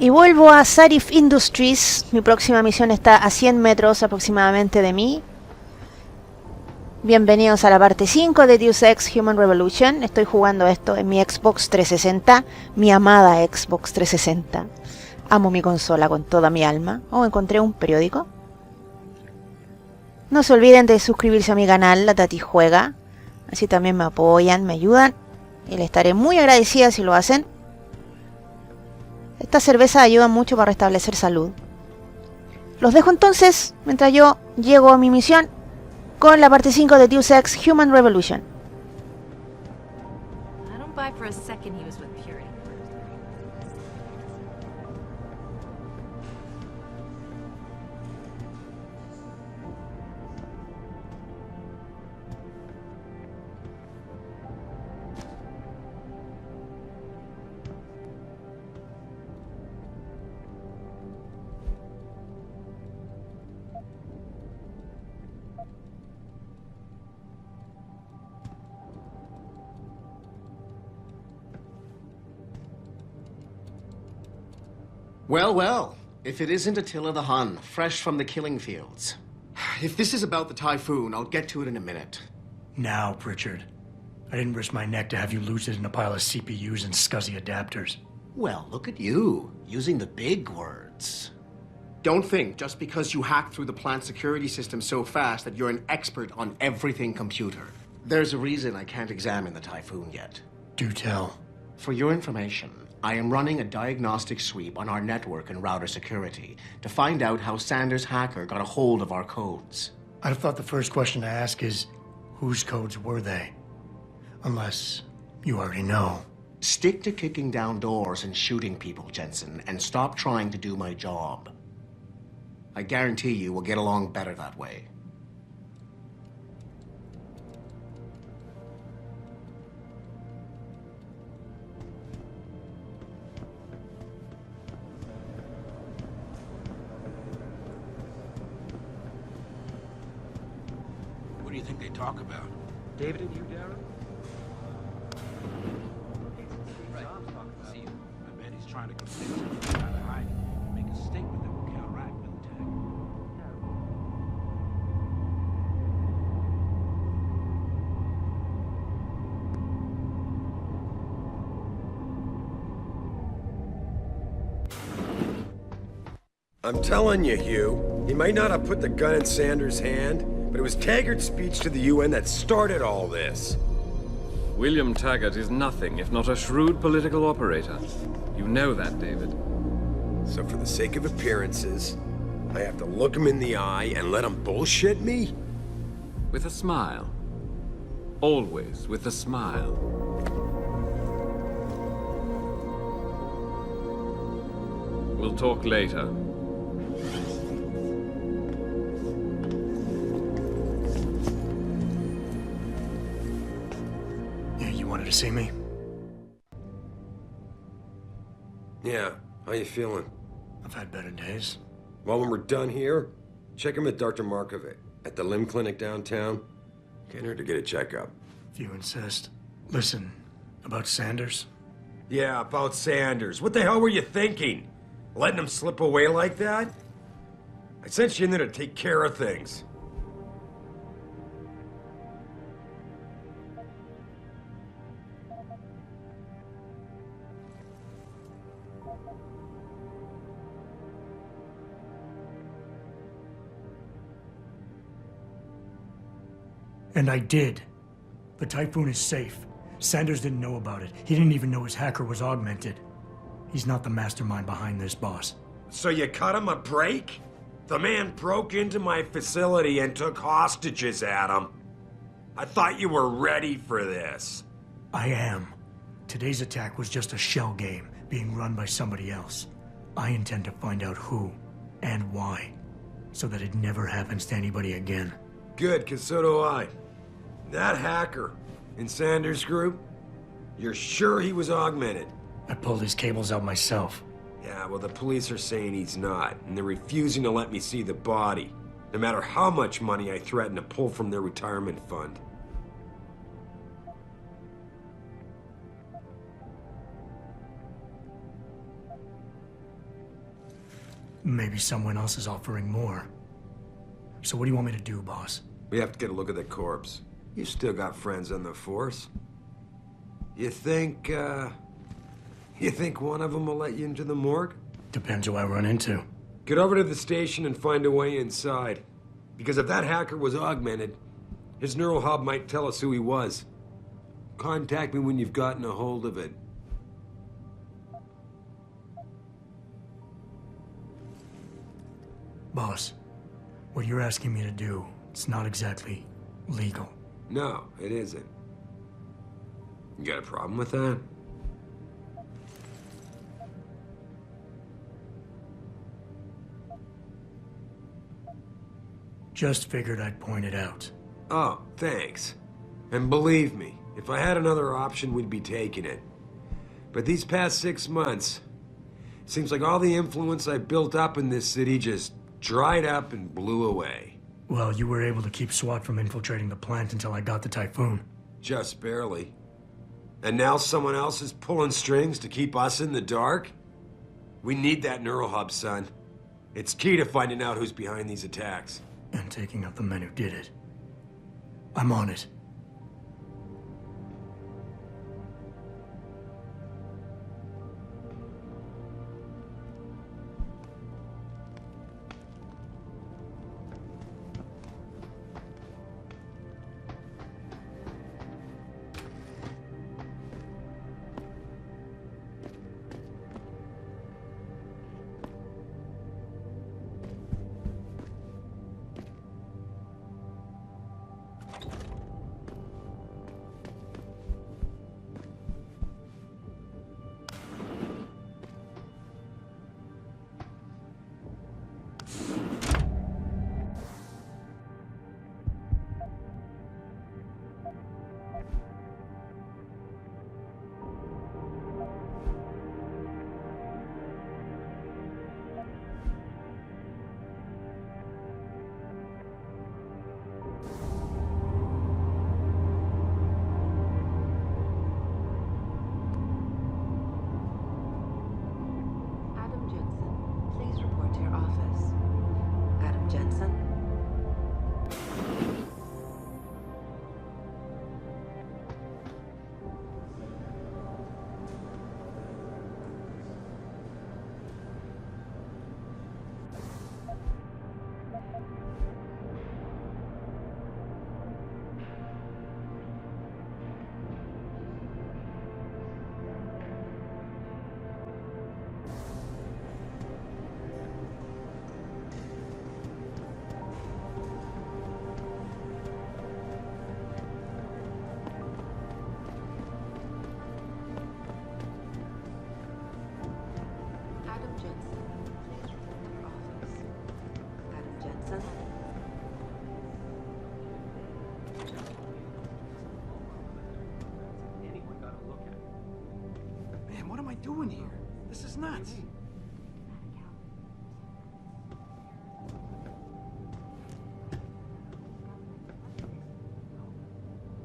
Y vuelvo a Sarif Industries. Mi próxima misión está a 100 metros aproximadamente de mí. Bienvenidos a la parte 5 de Deus Ex Human Revolution. Estoy jugando esto en mi Xbox 360, mi amada Xbox 360. Amo mi consola con toda mi alma. Oh, encontré un periódico. No se olviden de suscribirse a mi canal, La Tati Juega. Así también me apoyan, me ayudan. Y les estaré muy agradecida si lo hacen. Esta cerveza ayuda mucho para restablecer salud. Los dejo entonces, mientras yo llego a mi misión con la parte 5 de Deus Ex Human Revolution. I don't buy for a second he was with Purity. Well, well, if it isn't Attila the Hun, fresh from the killing fields. If this is about the typhoon, I'll get to it in a minute. Now, Pritchard. I didn't risk my neck to have you lose it in a pile of CPUs and scuzzy adapters. Well, look at you, using the big words. Don't think just because you hacked through the plant security system so fast that you're an expert on everything computer. There's a reason I can't examine the typhoon yet. Do tell. For your information, I am running a diagnostic sweep on our network and router security to find out how Sanders' hacker got a hold of our codes. I'd have thought the first question to ask is, whose codes were they? Unless you already know. Stick to kicking down doors and shooting people, Jensen, and stop trying to do my job. I guarantee you we'll get along better that way. What do you think they talk about? David and you, Darren? Right. See, I bet he's trying to convince us to try to hide it, make a statement that will counteract military. I'm telling you, Hugh, he might not have put the gun in Sanders' hand, but it was Taggart's speech to the UN that started all this. William Taggart is nothing if not a shrewd political operator. You know that, David. So for the sake of appearances, I have to look him in the eye and let him bullshit me? With a smile. Always with a smile. We'll talk later. Wanted to see me? Yeah, how you feeling? I've had better days. Well, when we're done here, check him at Dr. Markovic at the limb clinic downtown. Can't hurt to get a checkup. If you insist. Listen, about Sanders? Yeah, about Sanders. What the hell were you thinking? Letting him slip away like that? I sent you in there to take care of things. And I did. The typhoon is safe. Sanders didn't know about it. He didn't even know his hacker was augmented. He's not the mastermind behind this, boss. So you cut him a break? The man broke into my facility and took hostages, Adam. I thought you were ready for this. I am. Today's attack was just a shell game being run by somebody else. I intend to find out who and why, so that it never happens to anybody again. Good, 'cause so do I. That hacker in Sanders' group, you're sure he was augmented? I pulled his cables out myself. Yeah, well, the police are saying he's not, and they're refusing to let me see the body, no matter how much money I threaten to pull from their retirement fund. Maybe someone else is offering more. So what do you want me to do, boss? We have to get a look at the corpse. You still got friends on the force. You think one of them will let you into the morgue? Depends who I run into. Get over to the station and find a way inside. Because if that hacker was augmented, his neural hub might tell us who he was. Contact me when you've gotten a hold of it. Boss, what you're asking me to do, it's not exactly legal. No, it isn't. You got a problem with that? Just figured I'd point it out. Oh, thanks. And believe me, if I had another option, we'd be taking it. But these past 6 months, seems like all the influence I built up in this city just dried up and blew away. Well, you were able to keep SWAT from infiltrating the plant until I got the Typhoon. Just barely. And now someone else is pulling strings to keep us in the dark? We need that neural hub, son. It's key to finding out who's behind these attacks. And taking out the men who did it. I'm on it. Doing here? This is nuts.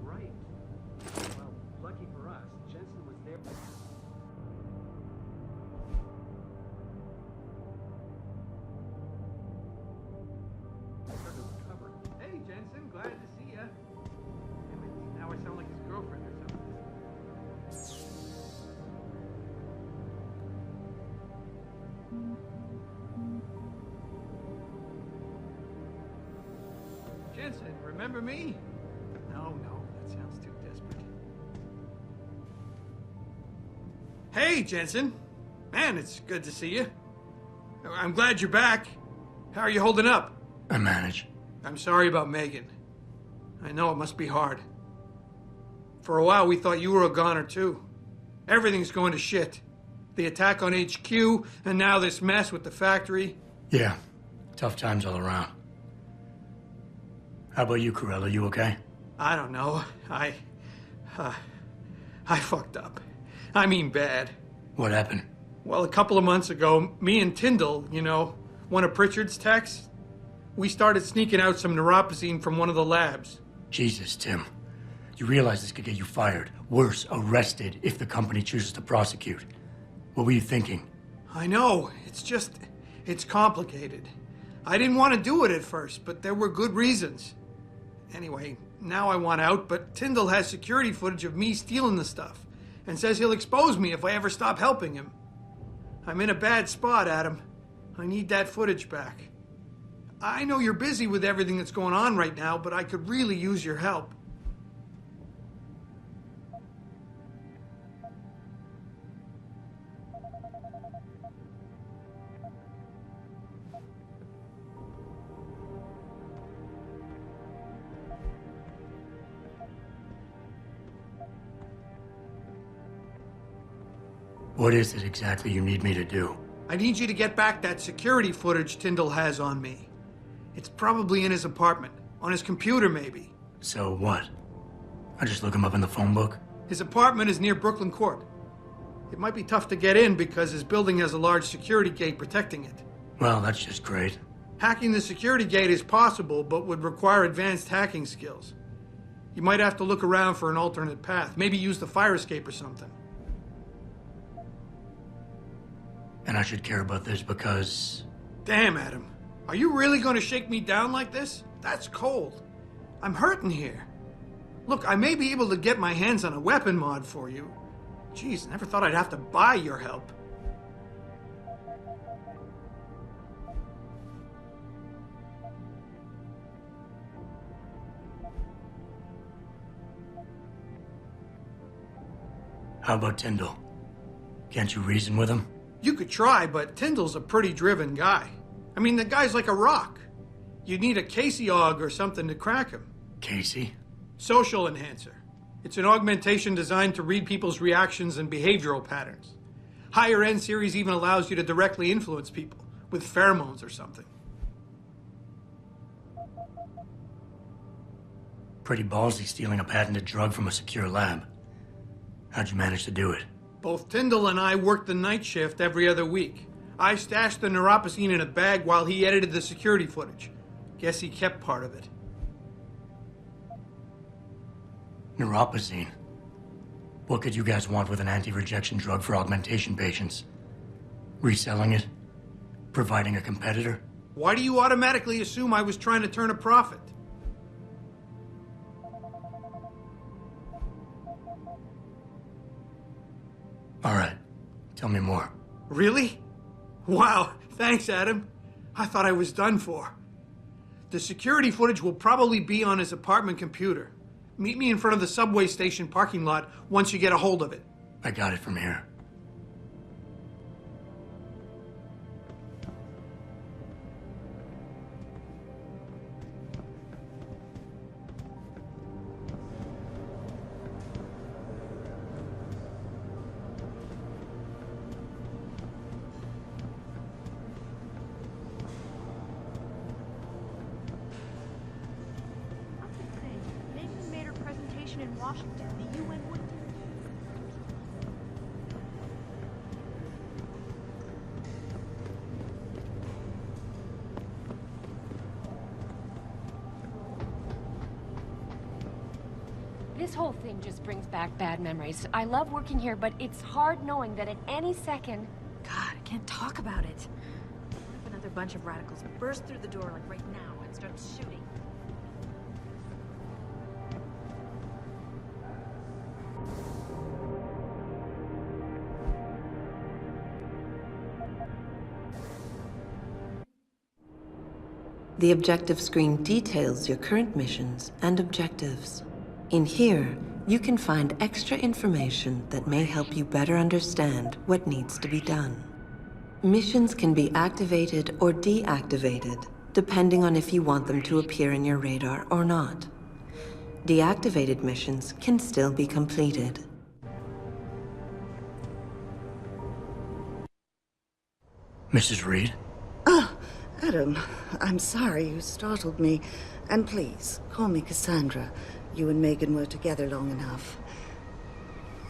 Right. Well, lucky for us, Jensen was there. Hey, Jensen, glad to see ya. Now I sound like his girlfriend or something. Jensen, remember me? No, that sounds too desperate. Hey, Jensen. Man, it's good to see you. I'm glad you're back. How are you holding up? I manage. I'm sorry about Megan. I know it must be hard. For a while, we thought you were a goner, too. Everything's going to shit. The attack on HQ, and now this mess with the factory. Yeah, tough times all around. How about you, Corella? You okay? I don't know. I fucked up. I mean bad. What happened? Well, a couple of months ago, me and Tyndall, you know, one of Pritchard's techs, we started sneaking out some neuropozyne from one of the labs. Jesus, Tim. You realize this could get you fired. Worse, arrested if the company chooses to prosecute. What were you thinking? I know. It's just... It's complicated. I didn't want to do it at first, but there were good reasons. Anyway, now I want out, but Tyndall has security footage of me stealing the stuff and says he'll expose me if I ever stop helping him. I'm in a bad spot, Adam. I need that footage back. I know you're busy with everything that's going on right now, but I could really use your help. What is it exactly you need me to do? I need you to get back that security footage Tyndall has on me. It's probably in his apartment. On his computer, maybe. So what? I just look him up in the phone book? His apartment is near Brooklyn Court. It might be tough to get in because his building has a large security gate protecting it. Well, that's just great. Hacking the security gate is possible, but would require advanced hacking skills. You might have to look around for an alternate path. Maybe use the fire escape or something. And I should care about this because... Damn, Adam. Are you really going to shake me down like this? That's cold. I'm hurting here. Look, I may be able to get my hands on a weapon mod for you. Jeez, never thought I'd have to buy your help. How about Tyndall? Can't you reason with him? You could try, but Tyndall's a pretty driven guy. I mean, the guy's like a rock. You'd need a Casey aug or something to crack him. Casey? Social enhancer. It's an augmentation designed to read people's reactions and behavioral patterns. Higher end series even allows you to directly influence people with pheromones or something. Pretty ballsy stealing a patented drug from a secure lab. How'd you manage to do it? Both Tyndall and I worked the night shift every other week. I stashed the neuropozyne in a bag while he edited the security footage. Guess he kept part of it. Neuropozyne? What could you guys want with an anti-rejection drug for augmentation patients? Reselling it? Providing a competitor? Why do you automatically assume I was trying to turn a profit? All right, tell me more. Really? Wow, thanks, Adam. I thought I was done for. The security footage will probably be on his apartment computer. Meet me in front of the subway station parking lot once you get a hold of it. I got it from here. In Washington, the UN would. This whole thing just brings back bad memories. I love working here, but it's hard knowing that at any second... God, I can't talk about it. What if another bunch of radicals burst through the door like right now and start shooting? The objective screen details your current missions and objectives. In here, you can find extra information that may help you better understand what needs to be done. Missions can be activated or deactivated, depending on if you want them to appear in your radar or not. Deactivated missions can still be completed. Mrs. Reed? Adam, I'm sorry you startled me. And please, call me Cassandra. You and Megan were together long enough.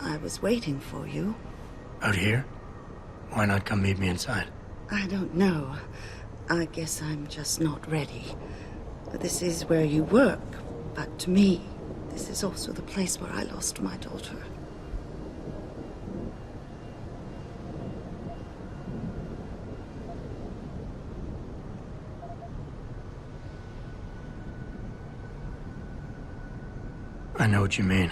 I was waiting for you. Out here? Why not come meet me inside? I don't know. I guess I'm just not ready. This is where you work, but to me, this is also the place where I lost my daughter. I know what you mean.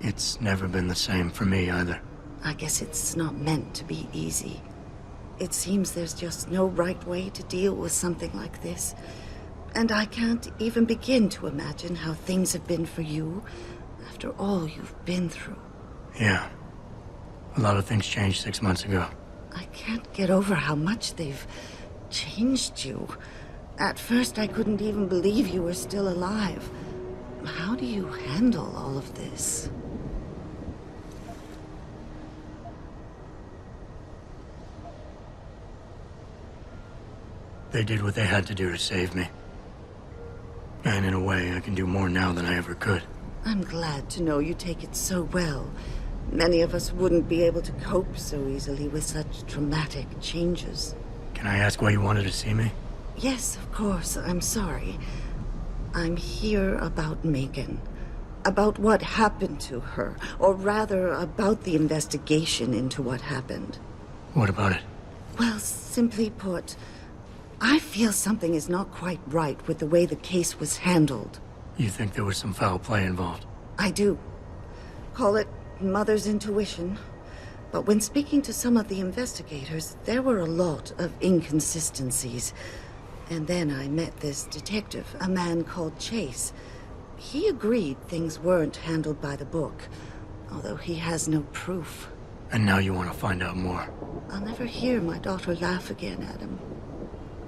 It's never been the same for me either. I guess it's not meant to be easy. It seems there's just no right way to deal with something like this. And I can't even begin to imagine how things have been for you after all you've been through. Yeah. A lot of things changed 6 months ago. I can't get over how much they've changed you. At first, I couldn't even believe you were still alive. How do you handle all of this? They did what they had to do to save me. And in a way, I can do more now than I ever could. I'm glad to know you take it so well. Many of us wouldn't be able to cope so easily with such dramatic changes. Can I ask why you wanted to see me? Yes, of course. I'm sorry. I'm here about Megan. About what happened to her. Or rather, about the investigation into what happened. What about it? Well, simply put, I feel something is not quite right with the way the case was handled. You think there was some foul play involved? I do. Call it mother's intuition. But when speaking to some of the investigators, there were a lot of inconsistencies. And then I met this detective, a man called Chase. He agreed things weren't handled by the book, although he has no proof. And now you want to find out more? I'll never hear my daughter laugh again, Adam.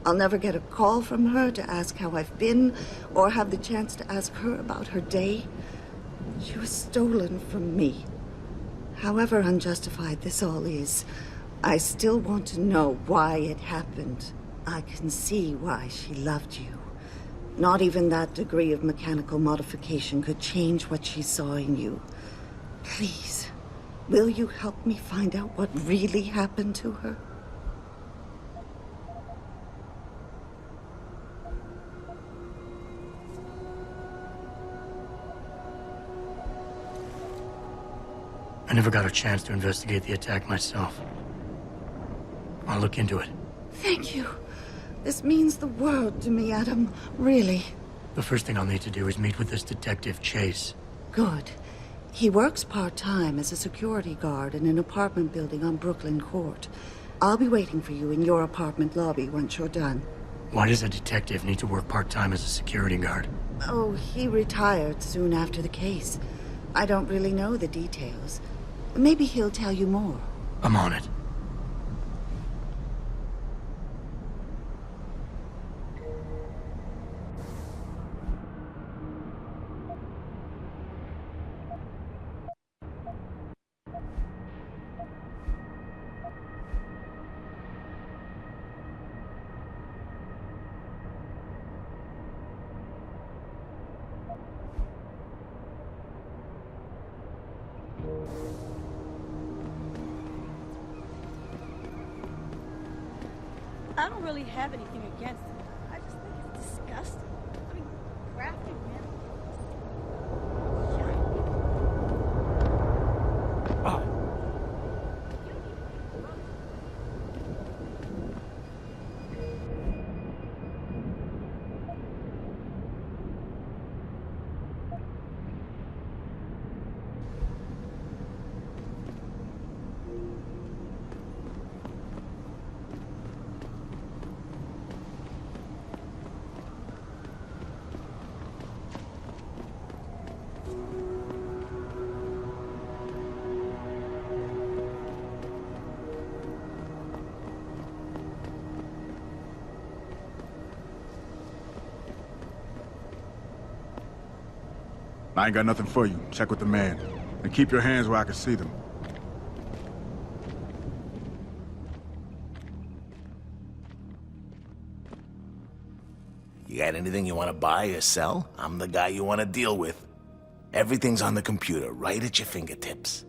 I'll never get a call from her to ask how I've been, or have the chance to ask her about her day. She was stolen from me. However unjustified this all is, I still want to know why it happened. I can see why she loved you. Not even that degree of mechanical modification could change what she saw in you. Please, will you help me find out what really happened to her? I never got a chance to investigate the attack myself. I'll look into it. Thank you. This means the world to me, Adam. Really. The first thing I'll need to do is meet with this detective, Chase. Good. He works part-time as a security guard in an apartment building on Brooklyn Court. I'll be waiting for you in your apartment lobby once you're done. Why does a detective need to work part-time as a security guard? Oh, he retired soon after the case. I don't really know the details. Maybe he'll tell you more. I'm on it. I don't really have anything against it. I just think it's disgusting. I mean, graphic, man. I ain't got nothing for you. Check with the man. And keep your hands where I can see them. You got anything you want to buy or sell? I'm the guy you want to deal with. Everything's on the computer, right at your fingertips.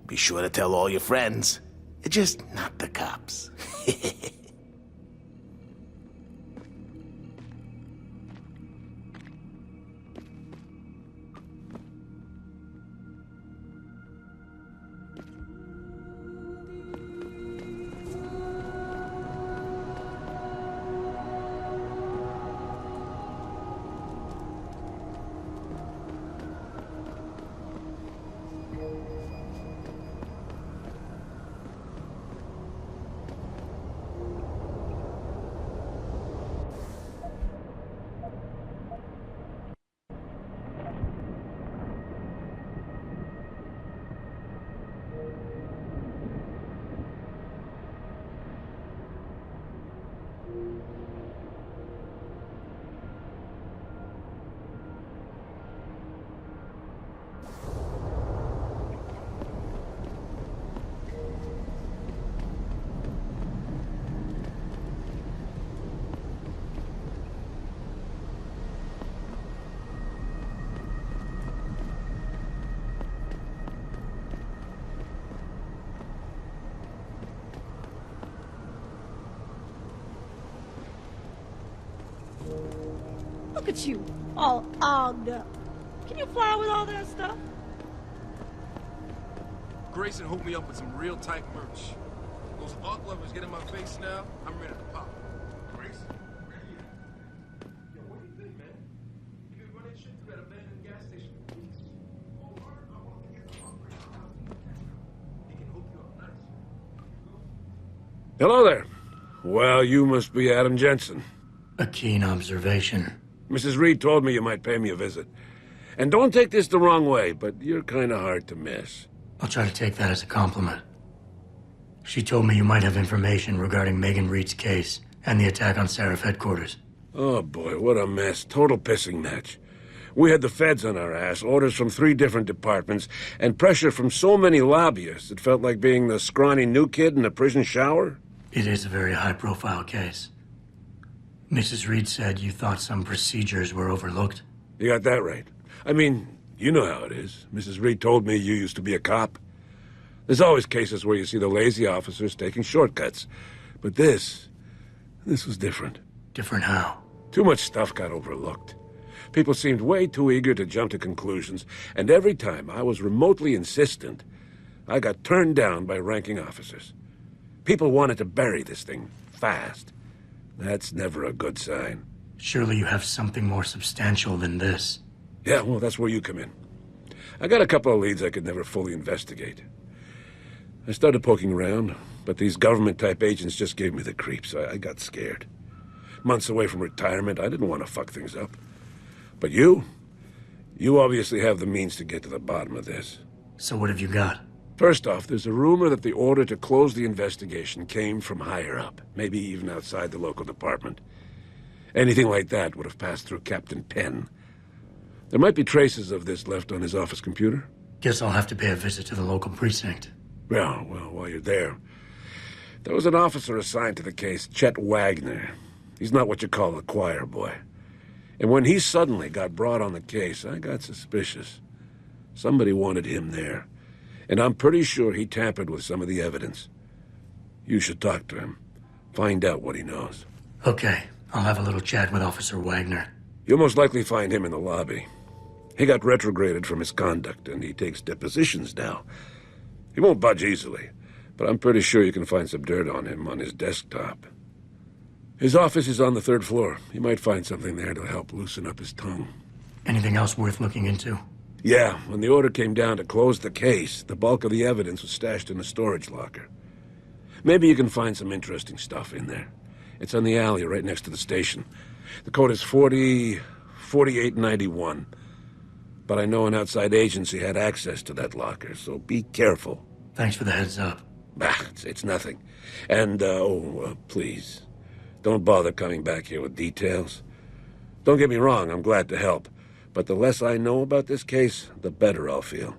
Be sure to tell all your friends. Just not the cops. Look at you, all ogged up. Can you fly with all that stuff? Grayson hooked me up with some real tight merch. Those art lovers get in my face now, I'm ready to pop. Grayson? Where are you at? Yo, what do you think, man? You been running shit through that abandoned gas station for weeks. Oh, word? I want to get the operator out. He can hook you up nice. Hello there. Well, you must be Adam Jensen. A keen observation. Mrs. Reed told me you might pay me a visit. And don't take this the wrong way, but you're kind of hard to miss. I'll try to take that as a compliment. She told me you might have information regarding Megan Reed's case and the attack on Seraph headquarters. Oh boy, what a mess. Total pissing match. We had the feds on our ass, orders from 3 different departments, and pressure from so many lobbyists it felt like being the scrawny new kid in a prison shower. It is a very high-profile case. Mrs. Reed said you thought some procedures were overlooked. You got that right. I mean, you know how it is. Mrs. Reed told me you used to be a cop. There's always cases where you see the lazy officers taking shortcuts. But this was different. Different how? Too much stuff got overlooked. People seemed way too eager to jump to conclusions, and every time I was remotely insistent, I got turned down by ranking officers. People wanted to bury this thing fast. That's never a good sign. Surely you have something more substantial than this. Yeah, well, that's where you come in. I got a couple of leads I could never fully investigate. I started poking around, but these government-type agents just gave me the creeps. I got scared. Months away from retirement, I didn't want to fuck things up. But you obviously have the means to get to the bottom of this. So what have you got? First off, there's a rumor that the order to close the investigation came from higher up, maybe even outside the local department. Anything like that would have passed through Captain Penn. There might be traces of this left on his office computer. Guess I'll have to pay a visit to the local precinct. Well, while you're there, there was an officer assigned to the case, Chet Wagner. He's not what you call a choir boy. And when he suddenly got brought on the case, I got suspicious. Somebody wanted him there. And I'm pretty sure he tampered with some of the evidence. You should talk to him. Find out what he knows. Okay, I'll have a little chat with Officer Wagner. You'll most likely find him in the lobby. He got retrograded from his conduct, and he takes depositions now. He won't budge easily, but I'm pretty sure you can find some dirt on him on his desktop. His office is on the 3rd floor. You might find something there to help loosen up his tongue. Anything else worth looking into? Yeah, when the order came down to close the case, the bulk of the evidence was stashed in a storage locker. Maybe you can find some interesting stuff in there. It's on the alley right next to the station. The code is 4891. But I know an outside agency had access to that locker, so be careful. Thanks for the heads up. Bah, it's nothing. And, please, don't bother coming back here with details. Don't get me wrong, I'm glad to help. But the less I know about this case, the better I'll feel.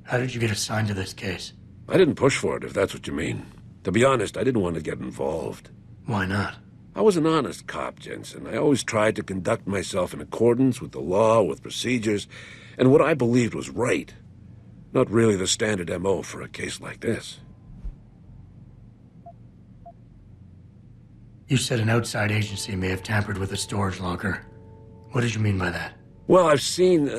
How did you get assigned to this case? I didn't push for it, if that's what you mean. To be honest, I didn't want to get involved. Why not? I was an honest cop, Jensen. I always tried to conduct myself in accordance with the law, with procedures, and what I believed was right. Not really the standard MO for a case like this. You said an outside agency may have tampered with a storage locker. What did you mean by that? Well, I've seen,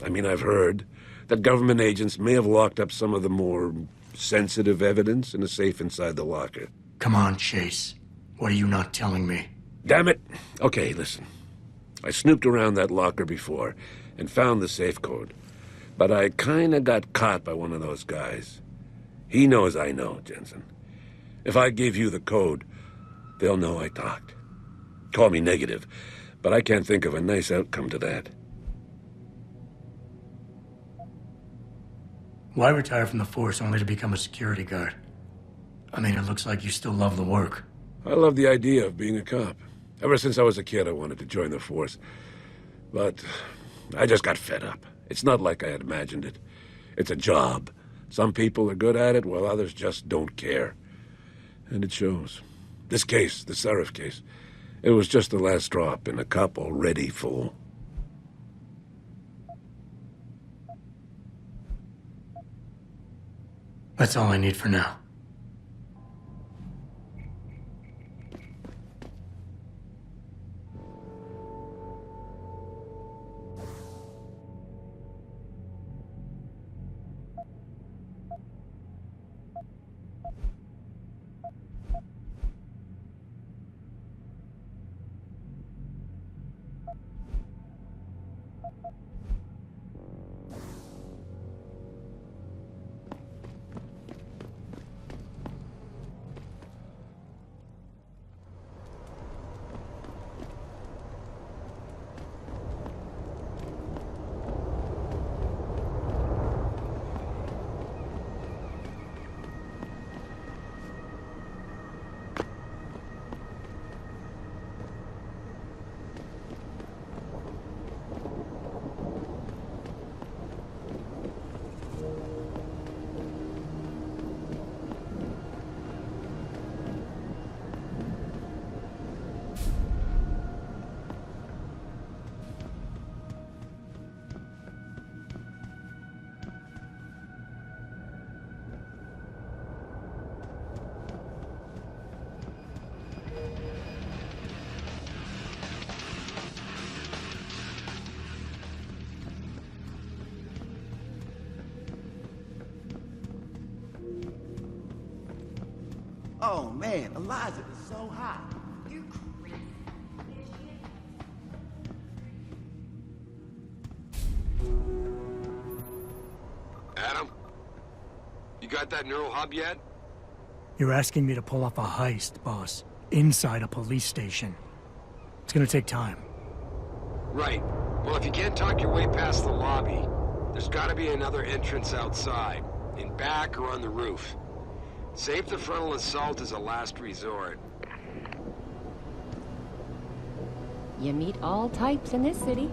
I've heard that government agents may have locked up some of the more sensitive evidence in a safe inside the locker. Come on, Chase. What are you not telling me? Damn it. Okay, listen. I snooped around that locker before and found the safe code. But I kinda got caught by one of those guys. He knows I know, Jensen. If I give you the code, they'll know I talked. Call me negative, but I can't think of a nice outcome to that. Why retire from the force only to become a security guard? I mean, it looks like you still love the work. I love the idea of being a cop. Ever since I was a kid, I wanted to join the force. But I just got fed up. It's not like I had imagined it. It's a job. Some people are good at it, while others just don't care. And it shows. This case, the Seraph case, it was just the last drop in a cup already full. That's all I need for now. Oh man, Eliza is so hot. You Adam? You got that neural hub yet? You're asking me to pull off a heist, boss, inside a police station. It's gonna take time. Right. Well, if you can't talk your way past the lobby, there's gotta be another entrance outside, in back or on the roof. Save the frontal assault as a last resort. You meet all types in this city.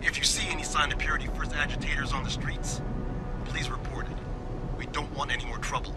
If you see any sign of Purity First agitators on the streets, please report it. We don't want any more trouble.